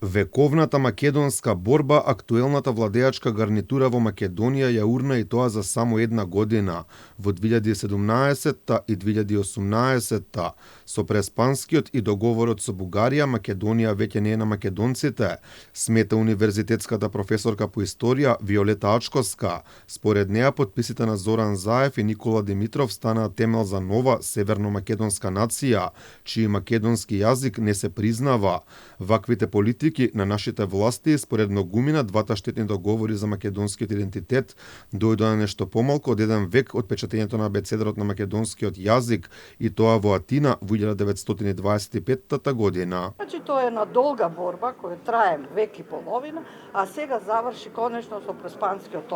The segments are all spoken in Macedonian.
Вековната македонска борба, актуелната владеачка гарнитура во Македонија ја урна и тоа за само една година, во 2017 и 2018. Со преспанскиот и договорот со Бугарија, Македонија веќе не е на македонците, смета универзитетската професорка по историја Виолета Ачковска. Според неа, потписите на Зоран Заев и Никола Димитров станаа темел за нова северно-македонска нација, чиј македонски јазик не се признава. Ваквите политики на нашите власти, според многумина, двата штетни договори за македонскиот идентитет дојдоа на нешто помалку од еден век од печатењето на абецедарот на македонскиот јазик, и тоа во Атина во 1925 година. Значи, тоа е една долга борба која трае век и половина, а сега заврши конечно со преспанскиот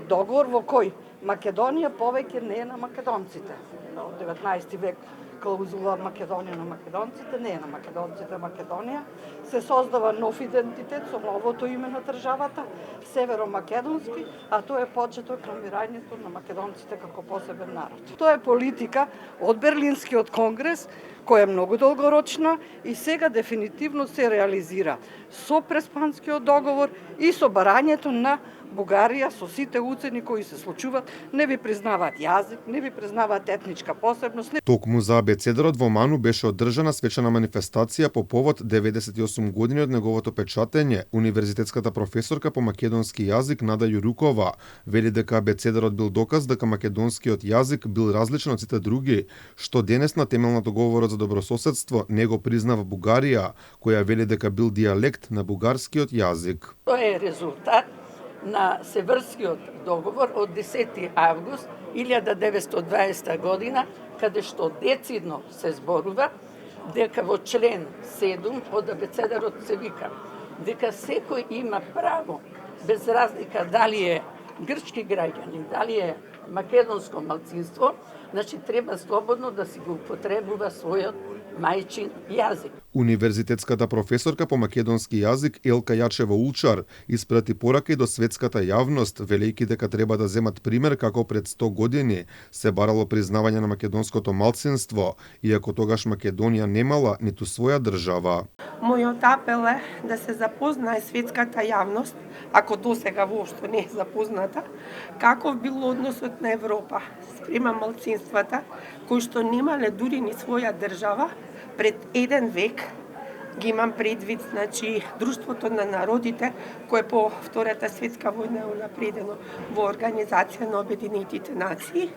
договор во кој Македонија повеќе не е на македонците. Од 19 век клаузула Македонија на македонците, не е на македонците Македонија. Се создава нов идентитет со новото име на државата, северомакедонски, а тоа е почеток на умирањето на македонците како посебен народ. Тоа е политика од Берлинскиот конгрес, која е многу долгорочна и сега дефинитивно се реализира со преспанскиот договор и со барањето на Бугарија со сите уцени кои се случуваат, не ви признаваат јазик, не ви признаваат етничка посебност. Токму за абецедарот во Ману беше одржана свечена манифестација по повод 98 години од неговото печатење. Универзитетската професорка по македонски јазик Нада Јурукова вели дека абецедарот бил доказ дека македонскиот јазик бил различен од сите други, што денес на темел на договорот за добрососедство не го признава Бугарија, која вели дека бил дијалект на бугарскиот јазик. Тоа е резултат на Севрскиот договор од 10. август 1920 година, каде што децидно се зборува дека во член 7 од абецедарот се вика дека секој има право, без разлика дали е грчки граѓани, дали е македонско малцинство, значи треба слободно да си го употребува својот мајчин јазик. Универзитетската професорка по македонски јазик Елка Јачева Улчар испрати порака и до светската јавност, велејќи дека треба да земат пример како пред 100 години се барало признавање на македонското малцинство, иако тогаш Македонија немала ниту своја држава. Мојот апел е да се запознае светската јавност, ако досега воопшто не е запозната, каков бил односот на Европа спрема малцинствата, кои што немале дури ни своја држава пред еден век. Ги имам предвид, значи, Друштвото на народите, кое по Втората светска војна е унапредено во Организација на Обединетите нации,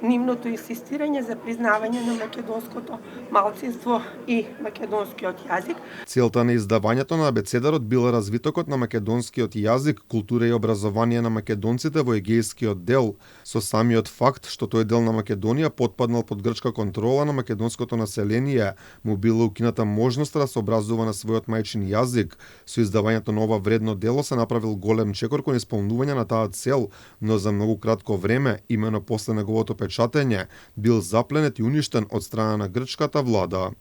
нивното инсистирање за признавање на македонското малцинство и македонскиот јазик. Целта на издавањето на абецедарот била развитокот на македонскиот јазик, култура и образование на македонците во егејскиот дел, со самиот факт што тој дел на Македонија потпаднал под грчка контрола на македонското население, му била укината можноста да се образува на својот мајчин јазик. Со издавањето на ова вредно дело се направил голем чекор кон исполнување на таа цел, но за многу кратко време, имено после неговото печатење, бил запленет и уништен од страна на грчката влада.